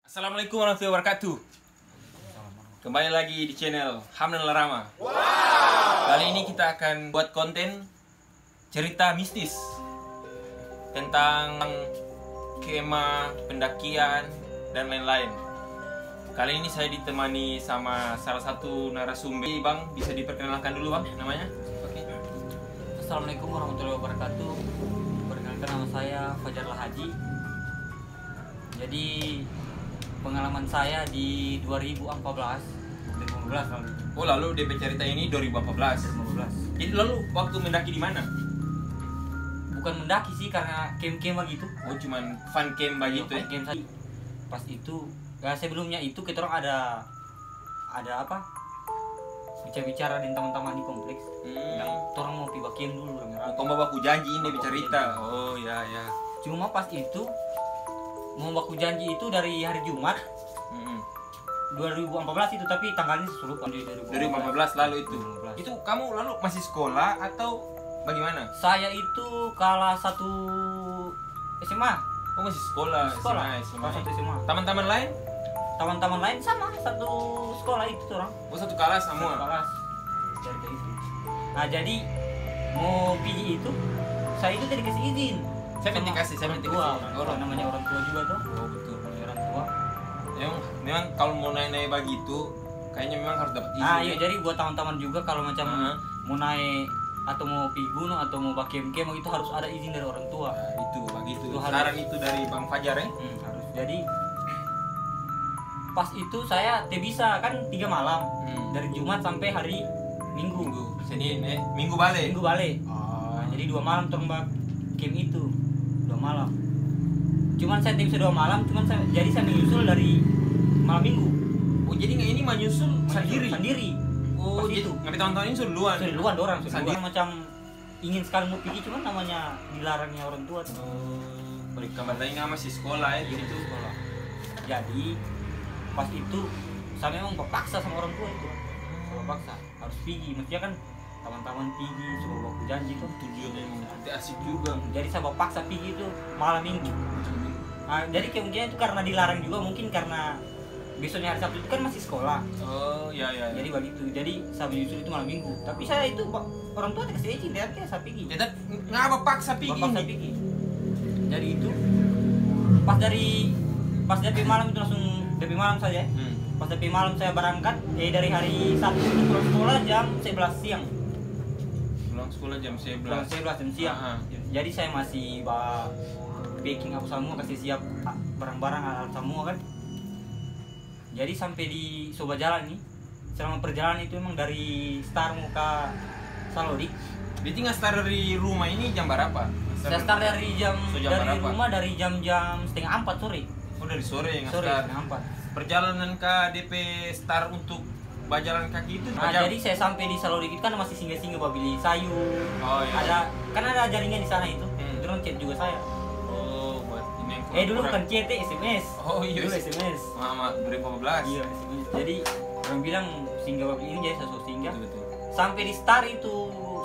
Assalamualaikum warahmatullahi wabarakatuh. Kembali lagi di channel Hamdan Larama. Kali ini kita akan buat konten cerita mistis tentang kemah, pendakian, dan lain-lain. Kali ini saya ditemani sama salah satu narasumber. Bang, bisa diperkenalkan dulu bang, namanya? Oke. Assalamualaikum warahmatullahi wabarakatuh. Perkenalkan, nama saya Fajar Lahaji. Jadi pengalaman saya di 2015 lalu. Oh, lalu DP cerita ini 2014. Jadi lalu waktu mendaki di mana? Bukan mendaki sih, karena camp-camp gitu. Oh, cuman fun camp begitu ya? Camp saja. Pas itu, ya sebelumnya itu kita orang ada apa? Bicara-bicara dengan teman-teman di kompleks. Yang orang mau piba camp dulu. Kamu baku janji ini bercerita. Oh ya ya. Cuma pas itu mau baku janji itu dari hari Jumat 2014 itu, tapi tanggalnya lupa. 2015 lalu itu. 2015. Itu kamu lalu masih sekolah atau bagaimana? Saya itu kelas 1 SMA. Oh, masih sekolah. Kelas SMA. 1 SMA. Teman-teman lain? Teman-teman lain sama satu sekolah itu orang. Oh, satu kelas semua. Satu kelas. Dari itu. Nah, jadi mau pergi itu saya itu tidak kasih izin. Saya minta kasih. Orang namanya orang tua juga tuh. Oh, betul. Orang tua. Memang kalau mau naik begitu kayaknya memang harus dapat izin. Iya, jadi buat teman-teman juga kalau macam mau naik atau mau pergi gunung atau mau pakai camp itu harus ada izin dari orang tua. Nah, itu begitu. Itu Saran itu dari Bang Fajar ya? Harus. Jadi pas itu saya bisa kan 3 malam. Dari Jumat sampai hari Minggu. Senin Minggu balik. Minggu balik. Oh. Nah, jadi 2 malam terbang camp itu. 2 malam. Cuman saya tidak bisa 2 malam, jadi saya menyusul dari malam Minggu. Oh, jadi ini menyusul sendiri. Oh, pas jadi itu. nggak tahun-tahun ini sudah duluan. Sudah duluan orang, Sendiri. macam ingin sekali mau pergi, cuman namanya dilarangnya orang tua tuh. Balik kamar lain nggak masih sekolah ya di situ. Sekolah. Jadi pas itu saya memang berpaksa sama orang tua itu. Berpaksa harus pergi, mestinya kan teman-teman pergi, coba waktu janji tuh. Tujuannya nanti asik juga. Jadi saya berpaksa pergi itu malam Minggu. Nah, jadi kemungkinan itu karena dilarang juga, mungkin karena besoknya hari Sabtu itu kan masih sekolah. Oh ya. Jadi begitu. Jadi saya menyusul itu malam Minggu. Tapi saya itu orang tua tidak kasih izin, dia saya pergi. Ya, ngapa paksa pergi? Paksa pergi. Jadi itu pas dari malam itu langsung dari malam saja. Pas dari malam saya berangkat dari hari Sabtu itu pulang sekolah jam 11 siang. Pulang sekolah jam 11. Pulang 11 jam siang. Jadi saya masih packing apa semua, kasih siap barang-barang alat semua kan. Jadi sampai di Soba Jalan nih, selama perjalanan itu memang dari Star mau ke Salodik. Jadi nggak start dari rumah ini jam berapa? Saya start dari berapa? rumah dari jam 3:30 sore. Oh, dari sore nggak Sore start. 3:30. Perjalanan ke DP Star untuk berjalan kaki itu Nah, jam? jadi saya sampai di Salodik itu kan masih singgah-singgah beli sayur. Oh iya. Kan ada jaringan di sana itu. Itu orang chat juga saya. Oh, buat ini yang Dulu bukan chat, SMS. Oh iya. Dulu SMS. Mama 2015. Iya, SMS. Jadi orang bilang singgah beli ini, jadi saya suruh singgah. Betul. Sampai di Star itu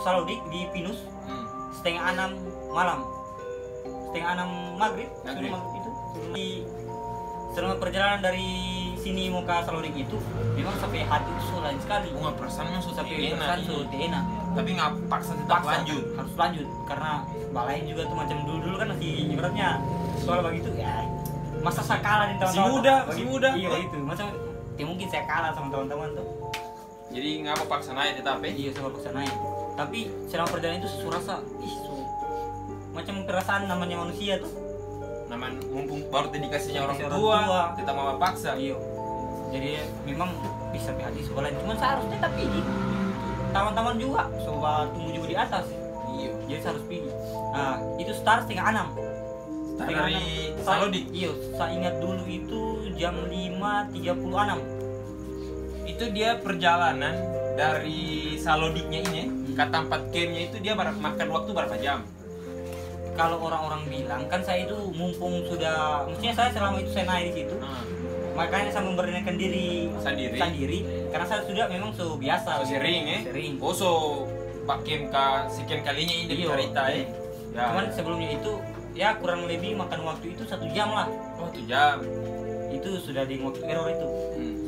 Salodik di Pinus 5:30 malam. 5:30 maghrib. Itu. Selama perjalanan dari sini mau ke Salodik itu memang sampai hati itu lain sekali. Bunga perasaan susah Sampai enak. perasaan sudah enak. Tapi nggak paksa tetap lanjut. Harus lanjut karena balai juga tuh macam dulu kan masih ibaratnya soal begitu ya. Masa saya kalah dengan teman-teman. Masih muda. Iya itu. Macam ya mungkin saya kalah sama teman-teman tuh. Jadi ngapa paksa naik tetap ya? Iya, saya paksa naik. Tapi selama perjalanan itu saya rasa macam perasaan namanya manusia tuh. Namanya mumpung baru dikasihnya orang Dikasih tua, orang tua. kita mau paksa. Iya. Jadi memang bisa sampai hati sekolah. Cuman saya harus tetap pergi. Teman-teman juga coba tunggu juga di atas. Iya. Jadi saya harus pergi. Nah, itu start 5:30. Start dari Salodik. Iya, saya ingat dulu itu jam 5:36. Itu dia perjalanan dari Salodiknya ini ke tempat campnya itu dia makan waktu berapa jam? Kalau orang-orang bilang kan saya itu mumpung sudah, maksudnya saya selama itu saya naik di situ, makanya saya memberanikan diri sendiri karena saya sudah memang biasa sering sering. Oh, so pakai ke sekian kalinya ini cerita ya. Cuman sebelumnya itu ya kurang lebih makan waktu itu 1 jam lah. Oh, 1 jam. itu sudah di waktu error itu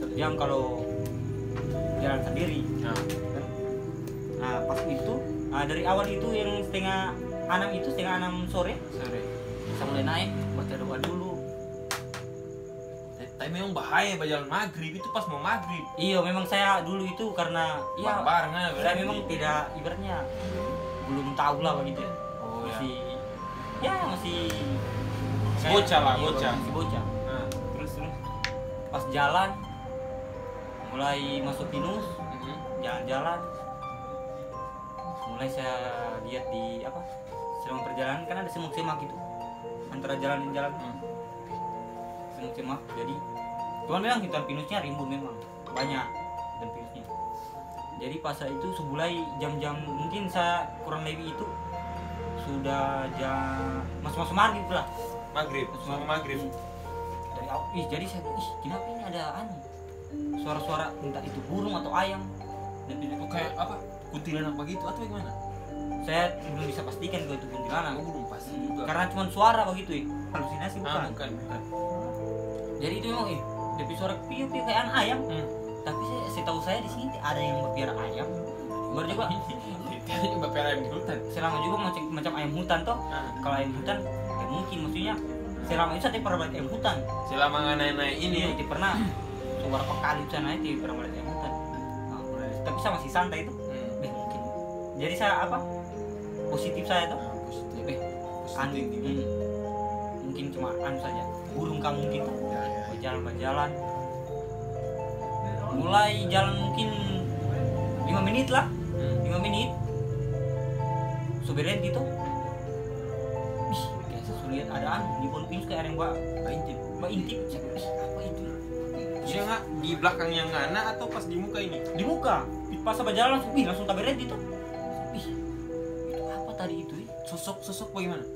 1 jam kalau jalan sendiri. Nah pas itu dari awal itu yang setengah 6 sore saya mulai naik baca doa dulu. Tapi memang bahaya jalan maghrib itu pas mau maghrib. Iya memang saya dulu itu karena ya bareng saya memang tidak ibaratnya belum tahu lah begitu ya. Masih bocah lah, masih bocah. Terus pas jalan mulai masuk Pinus, jalan-jalan mulai saya lihat di selama perjalanan kan ada semak-semak gitu antara jalan dan jalan. Semak-semak, jadi cuman memang hutan pinusnya rimbun, memang banyak hutan pinusnya. Jadi pas itu mulai jam-jam mungkin saya kurang lebih itu sudah jam masuk maghrib lah. Maghrib. Dari awal, jadi saya kenapa ini ada suara-suara entah itu burung atau ayam dan kayak kuntilanak begitu atau bagaimana? Saya belum bisa pastikan kalau itu kuntilanak. Belum pasti juga. Karena cuma suara begitu ya. Halusinasi bukan. Bukan. Jadi itu memang dari suara piu-piu kayak anak ayam. Tapi setahu saya di sini ada yang berpiara ayam. Baru juga yang berpiara ayam di hutan. Selama juga macam ayam hutan toh. Kalau ayam hutan mungkin maksudnya selama itu saya pernah melihat ayam hutan. Selama naik ini ya pernah beberapa kali sana itu pernah melihat ayam hutan. Tapi saya masih santai itu. Mungkin. Jadi saya positif saya tuh. Positif. Mungkin cuma saja. Burung kamu gitu. Berjalan. Mulai jalan mungkin 5 menit lah. 5 menit. Soberen gitu. Kayak saya lihat ada di pohon pinus kayak ada yang mbak intip. Apa itu? Dia nggak di belakang yang ngana atau pas di muka ini? Di muka. Pas saya berjalan langsung taberet gitu. Itu apa tadi itu? Sosok bagaimana?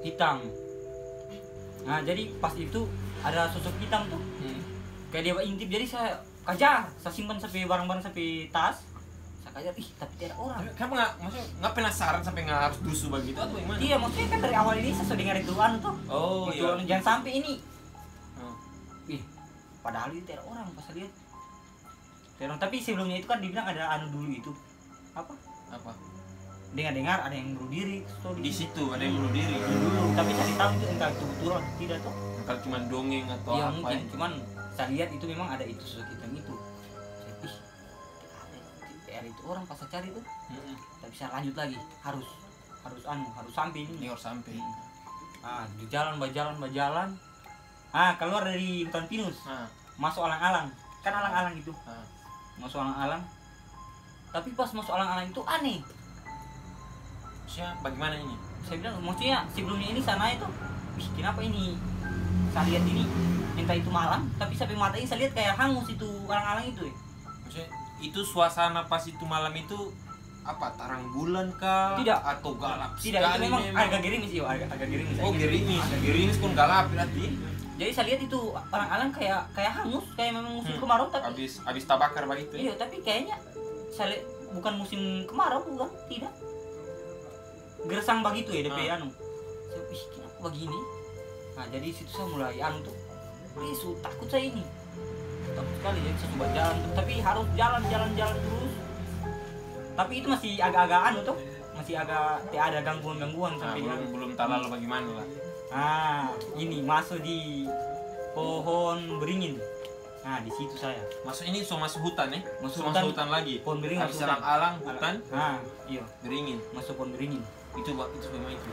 Hitam. Nah jadi pas itu ada sosok hitam tuh. Kayak dia intip, jadi saya kejar, saya simpan sampai barang-barang sampai tas. Saya kejar, tapi tidak ada orang. Kamu nggak penasaran sampai nggak harus dusu begitu atau bagaimana? Iya, maksudnya kan dari awal ini saya sudah dengar itu tuh. Oh itu, iya. Jangan sampai ini. Padahal itu tidak ada orang pas saya lihat. Tidak, tapi sebelumnya itu kan dibilang ada dulu itu. Apa? Dengar ada yang bunuh diri di situ, ada yang bunuh diri dulu, tapi saya tahu itu entah itu betul atau tidak tuh. Entah cuma dongeng atau ya, apa mungkin cuman saya lihat itu memang ada itu sosok hitam itu. Ada itu orang pas saya cari tuh. Tapi saya lanjut lagi, harus sampai ini. Harus sampai. Di jalan. Keluar dari hutan pinus. Masuk alang-alang. Kan alang-alang itu. Masuk alang-alang. Tapi pas masuk alang-alang itu aneh. Bagaimana ini? Saya bilang, maksudnya sebelumnya ini sana itu, kenapa ini? Saya lihat ini, entah itu malam, tapi sampai mata ini saya lihat kayak hangus itu alang-alang itu. Maksudnya itu suasana pas itu malam itu apa? Tarang bulan kah? Tidak. Atau galap? Tidak, itu memang agak gerimis ya, agak gerimis. Oh gerimis pun galap berarti. Jadi saya lihat itu alang-alang kayak hangus, kayak memang musim kemarau tapi. Habis tabakar begitu. Iya, tapi kayaknya saya lihat bukan musim kemarau bukan, tidak. Gersang begitu ya DP Saya kenapa begini? Nah jadi situ saya mulai tuh. Takut saya ini. Takut sekali, jadi saya coba jalan tapi harus jalan terus. Tapi itu masih agak-agak tuh. Masih agak tidak ada gangguan sampai belum talal bagaimana lah. Ini masuk di pohon beringin. Nah di situ saya. Masuk ini masuk hutan ya? Masuk hutan lagi. Pohon beringin. Habis alang-alang hutan. Iya. Beringin. Masuk pohon beringin. Itu memang itu.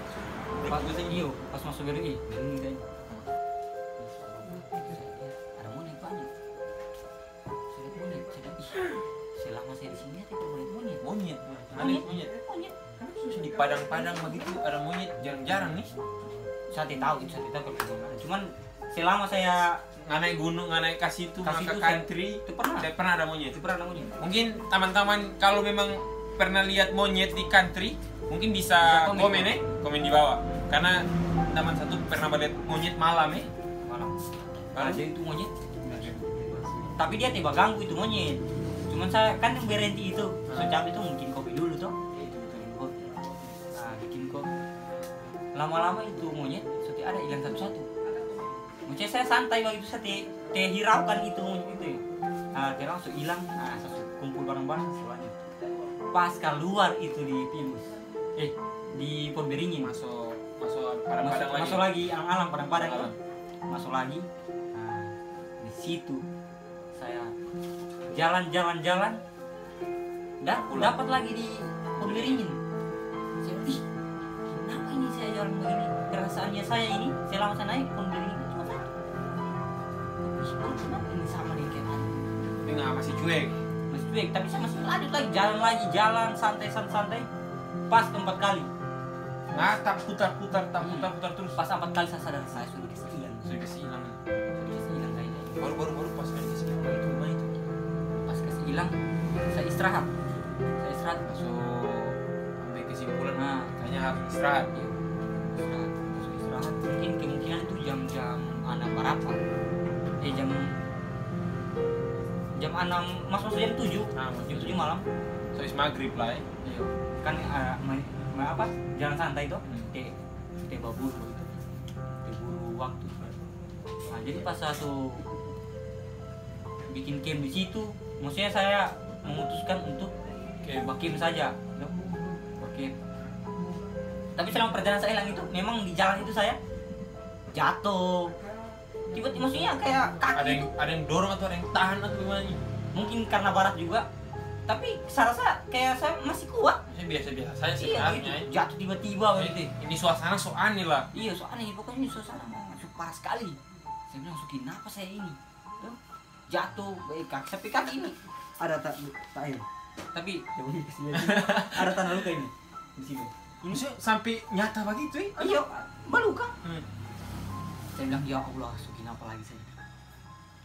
Pas masuk beringin kayaknya. Ada monyet banyak. Saya lihat monyet. Selama saya di sini tidak melihat monyet. Monyet. Di padang-padang begitu ada monyet jarang-jarang nih. Saya tidak tahu kalau gimana. Cuman selama saya naik gunung, naik kasih itu ke country itu pernah ada monyet. Mungkin teman-teman kalau memang pernah lihat monyet di country, mungkin bisa komen di bawah. Karena teman satu pernah melihat monyet malam malam. Jadi itu monyet. Tapi dia tiba ganggu itu monyet. Cuman saya kan yang berhenti itu. Sejam itu mungkin kopi dulu toh. Bikin kopi. Lama-lama itu monyet seperti ada hilang satu-satu. Maksudnya saya santai waktu itu, saya teh hiraukan itu ya. Nah, teh langsung hilang, nah saya kumpul barang-barang semuanya. Pas keluar itu di Pinus, di Pohon Beringin. Masuk Padang-Padang lagi. Masuk lagi alang-alang Padang-Padang itu. Masuk lagi. Nah, di situ saya jalan-jalan dan dapat lagi di Pohon Beringin. Saya ih, kenapa ini saya jalan begini? Perasaannya saya ini selama saya naik Pohon Beringin cuma satu. Ih, kenapa ini sama nih kayak tadi? Tapi nggak, masih cuek. Masih cuek, tapi saya masih lanjut lagi jalan santai. Pas 4 kali. Nggak, tak putar terus. Pas 4 kali saya sadar saya sudah kesilang. Sudah kesilang. Sudah kesilang kayaknya. Baru pas kali kesilang itu. Pas kesilang, saya istirahat. Masuk sampai kesimpulan. Nah, Kayaknya harus istirahat. iya. Istirahat. Mungkin kemungkinan itu jam-jam 6 berapa? Jam 6, masuk jam 7. Nah, Jam 7 malam. So is maghrib lah ya. Iya. Kan jalan santai itu teh babur gitu. Teh buru waktu. Nah, jadi pas satu bikin camp di situ, maksudnya saya memutuskan untuk bakim saja, bakim. Tapi selama perjalanan saya hilang itu, memang di jalan itu saya jatuh. Tiba-tiba maksudnya kayak kaki Ada yang dorong atau ada yang tahan atau gimana nih? mungkin karena barat juga. Tapi saya rasa kayak saya masih kuat. Saya biasa saya Iya, sebenarnya. gitu. Jatuh tiba-tiba gitu. Ini suasana so aneh lah. Iya, soalnya pokoknya ini suasana mau masuk parah sekali. Saya bilang, "Suki, kenapa saya ini?" Tuh, jatuh, kaki ini ada tak air. Tapi coba kasih lihat. Ada tanda luka ini di sini. Ini sampai nyata begitu ya? Iya, berluka. Saya bilang, "Ya Allah, Suki, kenapa lagi saya?"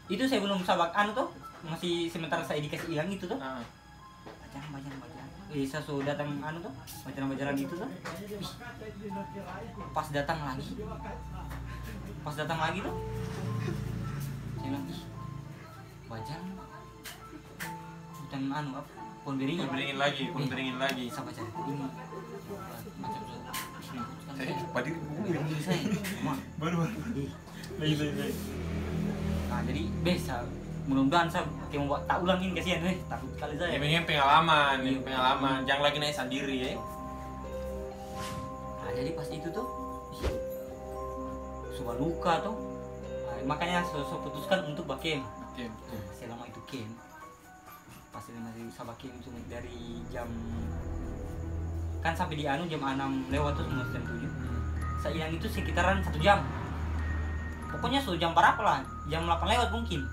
Itu saya belum sabak tuh, masih sementara saya dikasih hilang itu tuh. Bacaan. Saya sudah datang tuh, bacaan gitu tuh. Pas datang lagi tuh, saya bilang, ih, bacaan hutan Pohon Beringin lagi. Saya baca ini macam Saya lupa diri. saya. Baru. Nah, jadi bisa mudah-mudahan saya mau tak ulang ini, kasihan takut sekali saya. Ya pengen pengalaman, Iya. Jangan lagi naik sendiri ya. Nah, jadi pas itu tuh suka luka tuh. Nah, makanya saya putuskan untuk bakem. Oke. Selama itu camp, pas masih saya bakem itu dari jam kan sampai di jam 6 lewat tuh jam 7. Saya hilang itu sekitaran 1 jam. Pokoknya jam berapa lah, jam 8 lewat mungkin.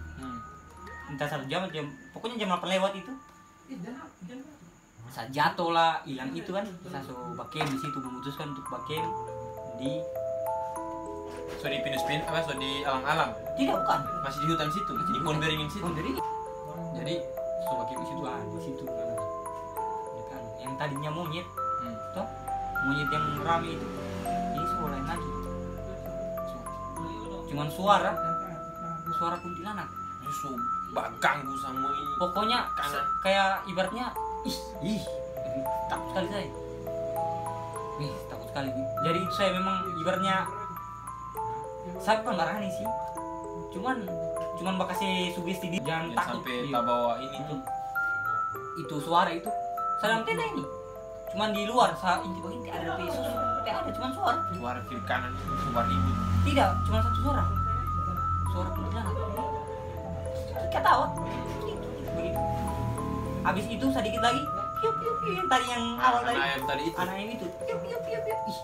Entah 1 jam, pokoknya jam 8 lewat itu. Saya jatuh lah, hilang itu kan. Saya bakem di situ, memutuskan untuk bakem di So di Pinus-Pinus apa? So di alang-alang? tidak, bukan. Masih di hutan situ, di Pohon Beringin situ. Pohon Beringin. Jadi bakem di situ, di situ kan. Yang tadinya monyet, toh monyet yang rame itu, ini semua lain lagi. Cuman suara kuntilanak. So ganggu sama ini. Pokoknya Kanan. kayak ibaratnya ih takut sekali saya. Takut sekali. Jadi itu saya memang ibaratnya saya bukan marah nih sih. Cuman bakasih sugesti jangan takut. Sampai Iya. tak bawa ini tuh. Itu suara itu. Saya dalam tenda ini. Cuman di luar saya inti ada Yesus. Tidak ada, cuman suara. Suara kiri kanan itu suara ribut. Tidak, cuma satu suara. Suara kuntilanak. Ketawa. Begitu. Habis itu sedikit lagi, piup piup piup yang tadi yang awal tadi. Ayam tadi itu. Anak ini tuh, piup piup piup piup. Ih,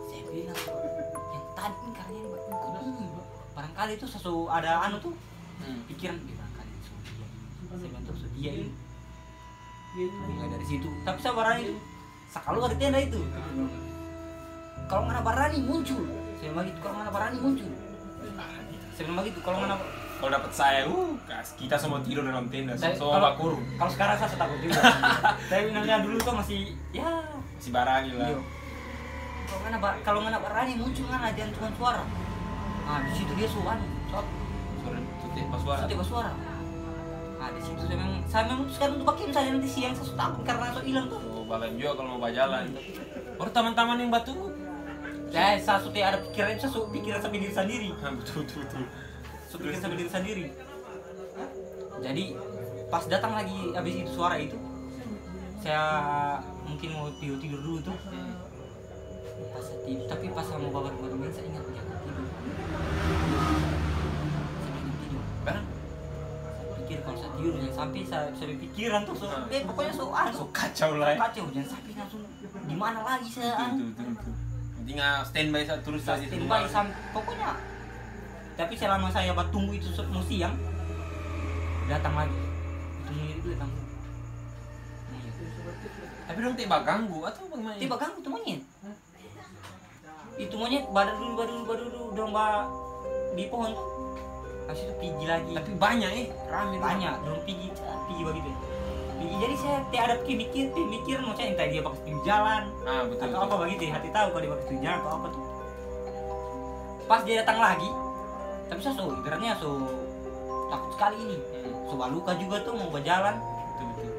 saya bilang yang tadi ini karena ini ini. Barangkali itu sesuatu ada tuh. Pikiran barangkali itu dia. Saya bilang tuh dia ini. Mulai dari situ. Tapi saya berani itu. Sakalu dari tenda itu. Kalau nggak berani muncul. Saya bilang gitu, kalau nggak berani muncul. Saya bilang begitu, kalau nggak Kalau dapat saya, kita semua tidur dalam tenda, semua kalau- bakur. Kalau sekarang saya takut juga. Tapi namanya dulu tuh masih Masih barangnya lah. iya. Kalau nggak berani muncul kan ada yang cuma suara. Nah di situ dia suara. Suara itu pas suara. Tiba suara. Nah di situ saya memutuskan untuk pakai misalnya nanti siang saya takut karena saya hilang tuh. So balen juga kalau mau berjalan. Baru teman-teman yang batu. Saya sudah ada pikiran, saya pikiran sampai diri sendiri. Betul. Saya pikir sampai diri sendiri. Jadi pas datang lagi habis itu suara itu, saya mungkin mau tidur dulu tuh. Pas saya tidur, tapi pas saya mau bangun saya ingat jangan tidur. Saya ingin tidur. Kan? Saya pikir kalau saya tidur jangan sampai saya pikiran tuh pokoknya So kacau lah. kacau, jangan sampai langsung gimana lagi saya. Betul. Tinggal standby saat terus tadi standby sampai pokoknya. Tapi selama saya tunggu itu mau siang, datang lagi. Itu datang. Tapi dong tiba ganggu atau bagaimana? Tiba ganggu itu monyet. Itu monyet badan dulu dong di pohon. Habis itu pergi lagi. Tapi banyak rame banyak dong pergi begitu. Pergi, jadi saya tidak ada mikir macam entah dia pakai tim jalan. Betul. Atau apa begitu, hati tahu kalau dia pakai tim jalan atau apa tuh. Pas dia datang lagi, tapi saya ibaratnya takut sekali ini. Luka juga tuh mau berjalan. Betul.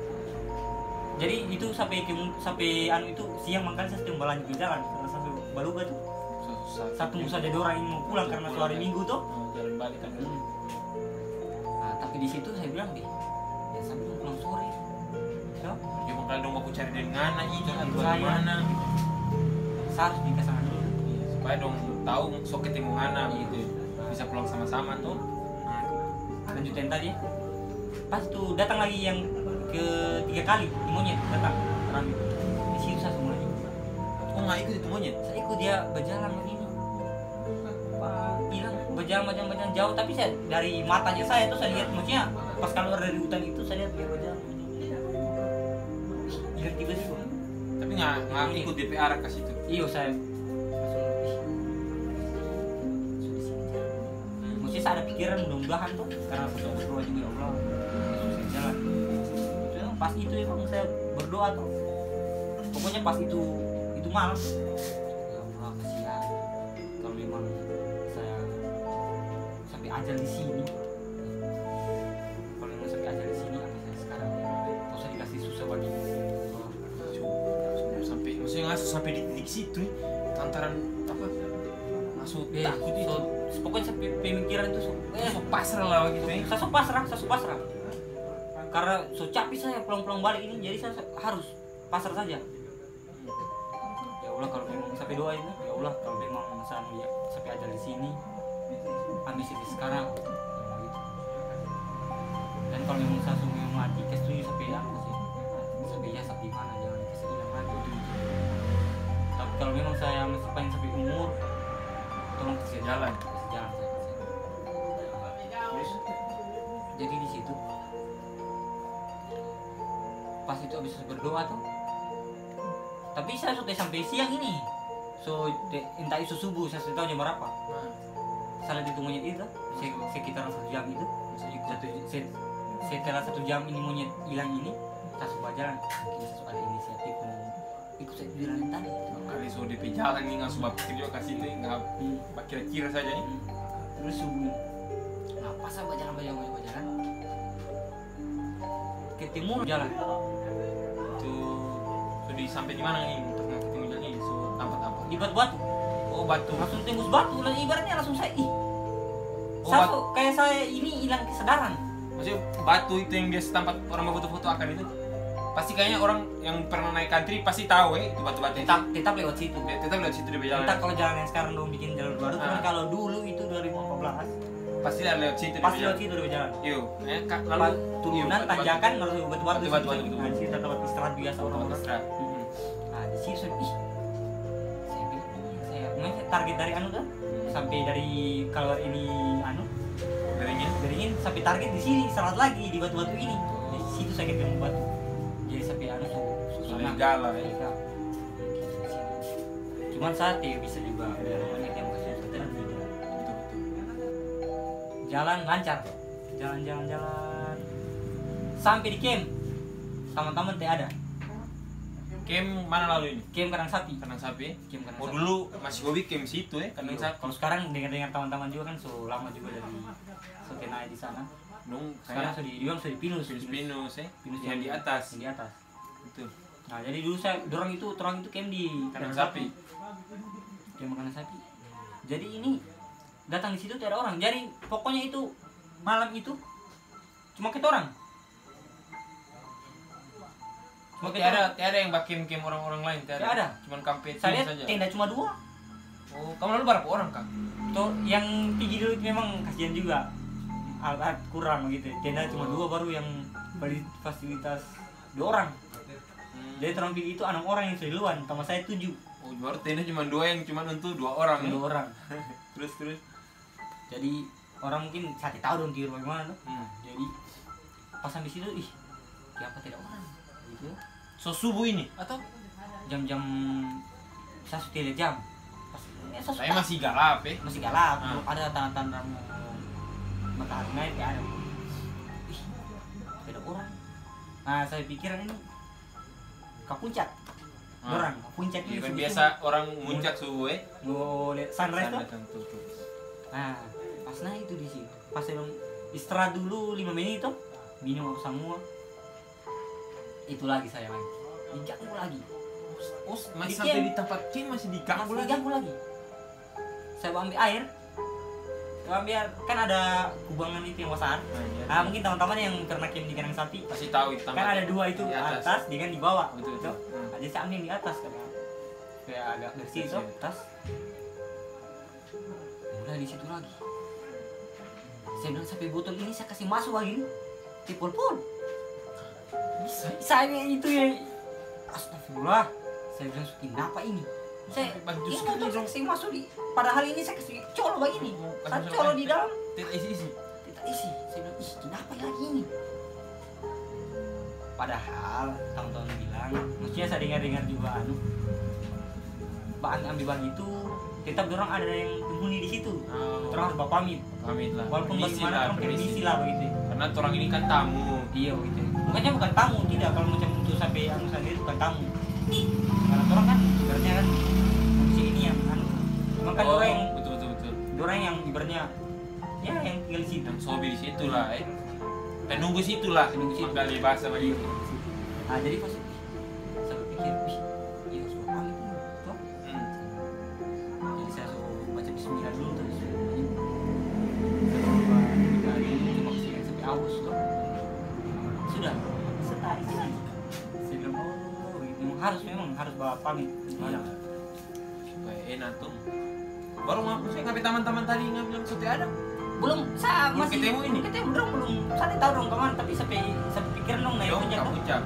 Jadi itu sampai itu siang makanya saya sedang berlanjut jalan karena saya baluga tuh. Satu musa jadi orang ini mau pulang karena hari Minggu tuh. Jalan balik kan. Nah, tapi di situ saya bilang deh, ya sampai pulang sore. So, ya makanya dong aku cari dari mana ini atau saya mana. Saya harus di kesana dulu. Supaya dong tahu sok ketemu mana gitu. Bisa pulang sama-sama tuh. Nah, lanjutin tadi. Pas tuh datang lagi yang ketiga kali di monyet datang rame. Di situ saya mulai. Oh nggak ikut itu monyet? Saya ikut dia berjalan begini. Hilang berjalan jauh, tapi saya dari matanya saya tuh saya lihat maksudnya pas keluar dari hutan itu saya lihat dia berjalan. Hilang tiba-tiba. Tapi nggak ikut DPR ke situ. Iya saya. Maksudnya saya ada pikiran mudah-mudahan tuh karena sudah berdoa juga ya Allah. Yesus jalan. Pas itu emang saya berdoa tuh. Pokoknya pas itu malam. Ya Allah kasihan. Kalau memang saya sampai ajal di sini. Kalau memang sampai ajal di sini apa saya sekarang? Terus saya dikasih susah bagi. Sampai maksudnya ngasuh sampai di titik situ lantaran apa? Ngasuh takut itu. Pokoknya sampai pemikiran itu pasrah lah gitu saya pasrah. Karena capek saya pulang balik ini, jadi saya harus pasrah saja. Ya Allah kalau memang sampai doa itu, ya Allah kalau memang saya melihat sampai ajar di sini, ambil sampai sekarang. Ya, gitu. Dan kalau memang saya sungguh mati, kesetuju sampai apa sih? Sampai jasad di mana, jangan kasih hilang lagi. Tapi kalau memang saya masih pengen sampai umur, tolong kasih jalan saya. Jadi di situ pas itu habis berdoa tuh, tapi saya sudah sampai siang ini, entah itu subuh saya sudah tahu jam berapa. Salah itu monyet itu sekitar 1 jam itu, setelah 1 jam ini monyet hilang ini, saya sudah jalan. Mungkin saya ada inisiatif mau ikut saya jalan tadi. Kali sudah di jalan nih nggak sebab kerja kasih itu nggak kira-kira saja nih. Terus subuh, nah pas saya jalan ketemu jalan itu sudah sampai di mana nih untuk ketemu jalan ini tempat apa di batu. Oh batu, langsung tembus batu lah ibaratnya, langsung saya kayak saya ini hilang kesadaran. Maksudnya batu itu yang biasa tempat orang mau foto-foto akan itu pasti kayaknya orang yang pernah naik country pasti tahu itu batu-batu tetap lewat situ. Tetap lewat situ di berjalan. Entah kalau jalan yang sekarang dong bikin jalur baru, kan kalau dulu itu 2014 pasti lewat situ. Pasti lewat situ udah berjalan. Yuk, lalu turunan tanjakan lalu batu-batu. Nah, di situ tempat istirahat biasa orang-orang. Nah, di situ saya target dari anu tuh sampai dari keluar ini anu beringin sampai target di sini istirahat lagi di batu-batu ini. Di situ saya ketemu batu. Jadi sampai anu susah galah ya. Cuman saya bisa juga banyak yang masih terjadi. Jalan lancar, jalan sampai di camp teman-teman ada. Camp mana lalu ini? Camp Kandang Sapi. Oh dulu masih hobi camp situ ya Kandang Sapi. Kalau sekarang dengar teman-teman juga kan so lama juga dari Sotenai di sana. Sekarang sudah di Pinus yang di atas. Betul. Nah jadi dulu dorang itu camp di Kandang Sapi. kayak makanan sapi. Jadi ini datang di situ tidak ada orang. Jadi pokoknya itu malam itu cuma kita orang. Oh, tiada yang bakim orang-orang lain, Tidak ada. Cuman kampet Saya lihat saja. tenda cuma 2. Oh, kamu lalu berapa orang, Kak? Tuh yang pergi dulu itu memang kasihan juga. Alat kurang gitu. Tenda cuma 2 baru yang beli fasilitas 2 orang. Jadi terang pergi itu 6 orang yang seluan, sama saya 7. Oh, baru tenda cuma 2 yang cuma untuk 2 orang. 2 orang. terus. Jadi orang mungkin saya tahu dong tidur bagaimana tuh. Jadi pas di situ kenapa tidak orang? Gitu. So subuh ini atau Jam-jam saya sudah lihat jam. saya masih galap Masih galap, belum ada tanda-tanda matahari naik ada. Tidak orang. Nah, saya pikiran ini ke puncak. Orang ke puncak ini. Kan biasa orang muncak subuh mau lihat sunrise tuh. Nah, pas naik itu di sini. Pas saya istirahat dulu 5 menit tuh, minum apa semua. Itu lagi saya lagi. Diganggu lagi. Oh, masih sampai di tempat camp masih diganggu lagi. Saya ambil air. Kan ada kubangan itu yang besar. Nah, mungkin teman-teman yang pernah camp di kandang sapi pasti tahu itu. Kan ada 2 itu di atas dengan di bawah. Betul. Nah, jadi saya ambil yang di atas karena kayak agak bersih itu atas. Mulai di situ lagi. Saya bilang sampai botol ini saya kasih masuk lagi nih. Tipul-pul. Saya itu ya. Astagfirullah. Saya bilang kenapa ini? Saya ini motor saya kasih masuk di. Padahal ini saya kasih colo begini. Saya colo di dalam. Tidak isi. Saya bilang kenapa lagi ini? Padahal tahun-tahun bilang, maksudnya saya dengar juga bahan ambil bagi itu tetap orang ada yang penghuni di situ. Orang harus pamit lah. Walaupun bagaimana orang permisi lah begitu. Karena orang ini kan tamu. Iya begitu. Makanya bukan tamu tidak kalau macam untuk sampai sendiri bukan tamu. Karena orang kan ibaratnya kan manusia ini yang Maka orang yang betul. Orang yang ibaratnya ya yang tinggal di situ. Yang sobi di situ lah penunggu situ lah. Kali bahasa begitu. Nah jadi pas saya berpikir, iya sudah pamit tuh. Jadi saya suruh baca bismillah dulu tuh. Cuma kesini sampai aus tuh. Sudah setari lagi. Saya bilang memang harus bawa pamit. Iya. Supaya enak tuh. Baru ngaku saya ngapain teman-teman tadi bilang sudah ada. Belum, saya masih ketemu ini. Ketemu dong belum. Saya tahu dong kemana tapi sampai pikiran dong naik puncak.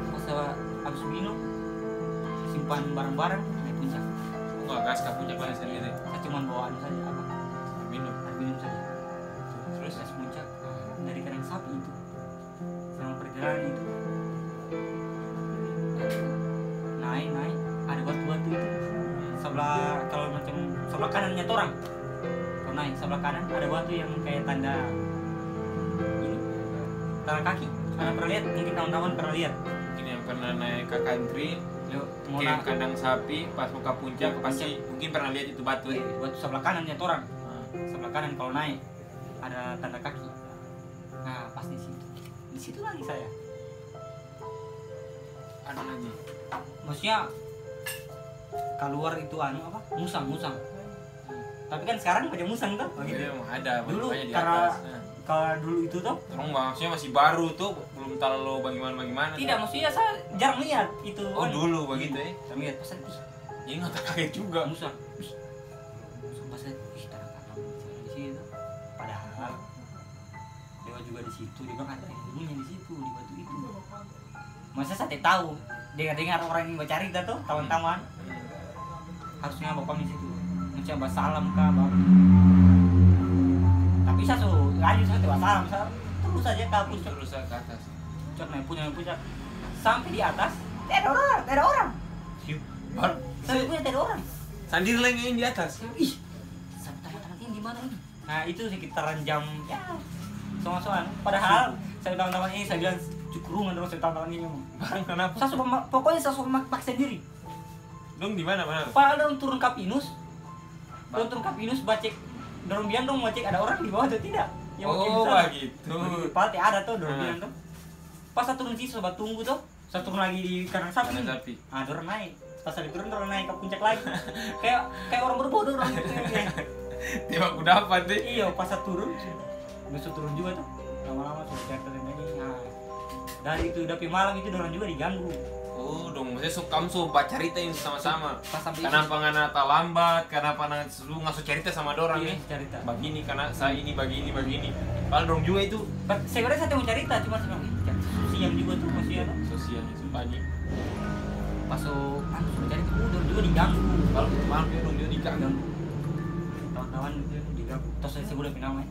Pas saya habis minum simpan barang-barang naik puncak. Enggak gas ke puncak lah sendiri. Saya cuma bawa saja apa? Minum saja. Terus saya puncak dari kandang sapi itu. Selama perjalanan itu. Naik ada batu-batu itu. Sebelah kanannya orang. Kalau naik sebelah kanan ada batu yang kayak tanda ini. Tanda kaki. Anda pernah lihat? Mungkin teman-teman pernah lihat. Mungkin yang pernah naik ke country, ke kandang sapi pas mau ke puncak pasti mungkin pernah lihat itu batu. Batu sebelah kanannya orang. Sebelah kanan kalau naik ada tanda kaki. Nah, pas di situ. Di situ lagi saya. Ada lagi. Maksudnya keluar itu apa? Musang. Tapi kan sekarang pada musang tuh. Iya, ada. Dulu di karena atas. kalau dulu itu tuh. Orang maksudnya masih baru tuh, belum terlalu bagaimana. Tidak, maksudnya saya jarang lihat itu. Oh dulu begitu ya? Saya lihat pesan Ini nggak terkaget juga. Musang. Sampai saya tanah tanam di situ. Padahal dewa juga di situ, dia bilang ada yang dulunya di situ di batu itu. Masa saya tidak tahu. Dengar orang yang bercerita tuh, teman-teman. Harusnya bapak di situ. Mencoba salam kah, Bang? Tapi saya suruh lanjut saya tidak salam, saya terus saja ke puncak. Terus ke atas. Puncak naik puncak. Sampai di atas, tidak ada orang. Baru. Sampai puncak tidak ada orang. Sendiri lagi di atas. Ih, sampai teman-teman ini di mana ini? Nah itu sekitaran jam ya soal. Padahal saya teman-teman ini saya bilang cukurungan dong saya teman-teman ini ngomong. Kenapa? Pokoknya saya suruh paksa diri. Dong di mana? Padahal dong turun Kapinus. Turun Kapinus bacek. Dorong bilang dong ngecek ada orang di bawah atau tidak. Yang begitu. Pasti ada tuh dorong bilang tuh. Pas saya turun situ sobat tunggu tuh. Saya turun lagi di kandang sapi. Nah dorong naik. pas ada turun orang naik ke puncak lagi. kayak orang berbodoh orang gitu. Tembak kudapan deh. Iya, pas turun, besok turun juga tuh. Lama-lama sudah cerita ini. Nah, dari itu udah malam itu orang juga diganggu. Oh, dong, maksudnya kamu baca cerita ini sama-sama. Pas sampai Kenapa ngana tak lambat? Kenapa lu ngasih cerita sama dorang iya, nih? cerita. Begini karena saya ini begini. Padahal dong juga itu. Sebenarnya saya mau cerita, cuma saya bilang siang juga tuh masih ada. Sosial itu pagi. Pas sudah cerita, dorang juga diganggu. Kalau malam dia dong juga diganggu. Kawan-kawan diganggu. Terus saya udah pinang ya.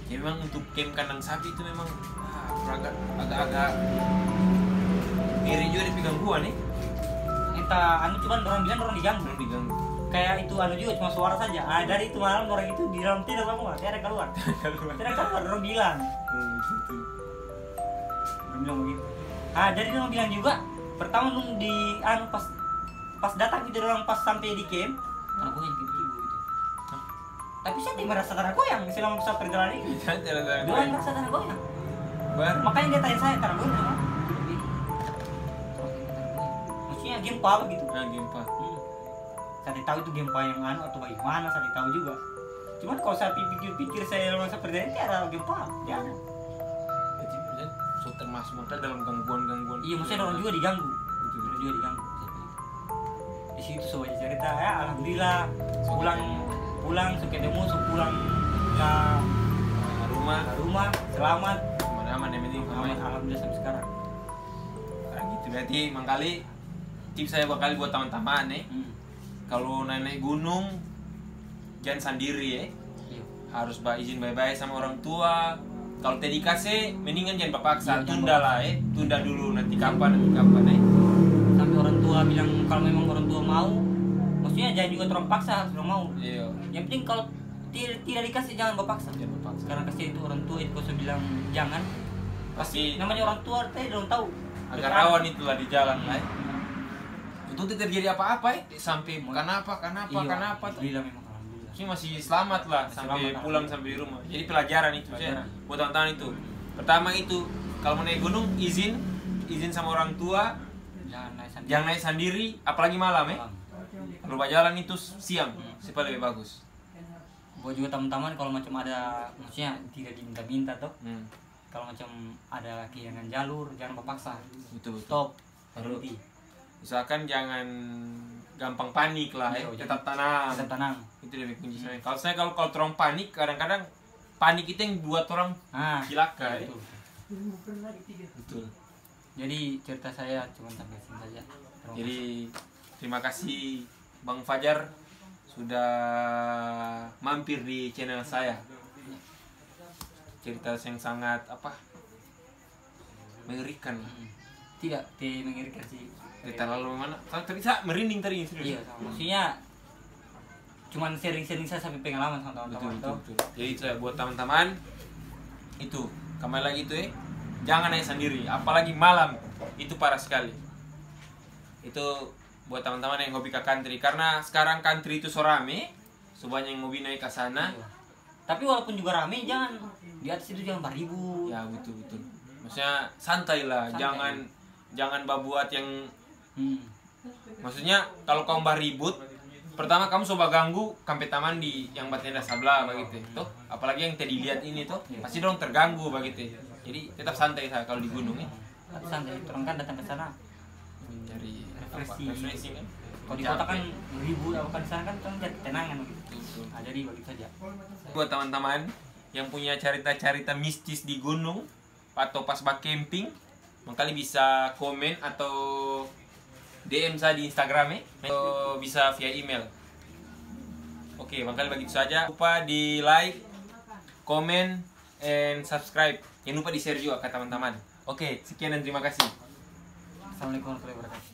Jadi memang untuk camp kandang sapi itu memang agak-agak ngeri juga dipegang gua nih. Entah cuma orang bilang orang diganggu. Diganggu. Kayak itu juga cuma suara saja. Dari itu malam orang itu di dalam tidur semua, tidak keluar. Tidak keluar orang bilang. Orang bilang begitu. Jadi orang bilang juga pertama di pas datang gitu orang pas sampai di camp, tanah goyang tiba-tiba gitu. Tapi saya tidak merasa tanah goyang selama pesawat perjalanan ini. Dia merasa tanah goyang. Makanya dia tanya saya tanah goyang apa? Maksudnya gempa apa gitu? Gempa. Saya tahu itu gempa yang atau bagaimana, saya tahu juga. Cuman kalau saya pikir saya masa perjalanan itu ada gempa, jangan. Jadi so termasuk dalam gangguan. Iya, maksudnya orang juga diganggu. Orang juga diganggu. Di situ semuanya cerita ya, alhamdulillah pulang ketemu pulang ke rumah selamat. Aman yang penting Aman, alhamdulillah sampai sekarang. Nah, gitu berarti mangkali tips saya bakal buat teman-teman nih. Kalau naik gunung jangan sendiri ya. Iya. Harus izin bye-bye sama orang tua. Kalau tadi dikasih mendingan jangan paksa, Iya, tunda lah ya. Tunda dulu nanti kapan ya. Sampai orang tua bilang kalau memang orang tua mau, maksudnya jangan juga terlalu paksa harus mau. Iya. Yang penting kalau tidak dikasih jangan berpaksa. Jangan berpaksa. Karena kasih itu orang tua itu saya bilang jangan. Pasti namanya orang tua tadi belum tahu. Agak rawan itulah di jalan lah. Itu terjadi apa-apa ya sampai kenapa tuh. Alhamdulillah memang alhamdulillah. Sih masih selamat lah sampai Selamat, pulang sampai di rumah. Jadi pelajaran itu saya buat teman-teman itu. Pertama itu kalau mau naik gunung izin sama orang tua. Jangan naik sendiri apalagi malam ya. Kalau jalan itu siang supaya lebih bagus. Buat juga teman-teman kalau macam ada maksudnya tidak diminta-minta tuh. Kalau macam ada kehilangan jalur jangan terpaksa. Betul. Stop. Berhenti. Misalkan jangan gampang panik lah ya. Tetap tenang. Itu lebih kunci saya. Kalau saya kalau terong panik kadang-kadang panik itu yang buat orang cilaka ya. Betul. Jadi cerita saya cuma sampai sini saja. Jadi terima kasih Bang Fajar sudah mampir di channel saya. Cerita yang sangat mengerikan. Tidak mengerikan sih. Terlalu mana? Tadi saya merinding tadi serius. Iya, maksudnya cuman sering-sering saya sampai pengalaman sama teman-teman. Betul. Jadi saya buat teman-teman itu kembali lagi itu jangan naik sendiri, apalagi malam itu parah sekali. Itu buat teman-teman yang hobi ke country karena sekarang country itu so rame, sebanyak yang hobi naik ke sana. Iya. Tapi walaupun juga rame jangan di atas itu jangan berribut. Ya betul. Maksudnya santai lah, jangan buat yang maksudnya kalau kamu berribut pertama kamu coba ganggu sampai taman di yang batenda sebelah begitu tuh, apalagi yang tadi lihat ini tuh pasti dong terganggu begitu. Jadi tetap santai saya kalau di gunung ya. Santai, orang kan datang ke sana mencari refreshing kan. Kalau di kota kan ribut, apa kan sana kan cari ketenangan gitu. Jadi begitu saja. Buat teman-teman yang punya cerita-cerita mistis di gunung atau pas camping, makanya bisa komen atau DM saya di Instagram atau bisa via email. Oke, makanya begitu saja. Jangan lupa di like, comment, and subscribe. Jangan lupa di share juga ke teman-teman. Oke, sekian dan terima kasih. Assalamualaikum warahmatullahi wabarakatuh.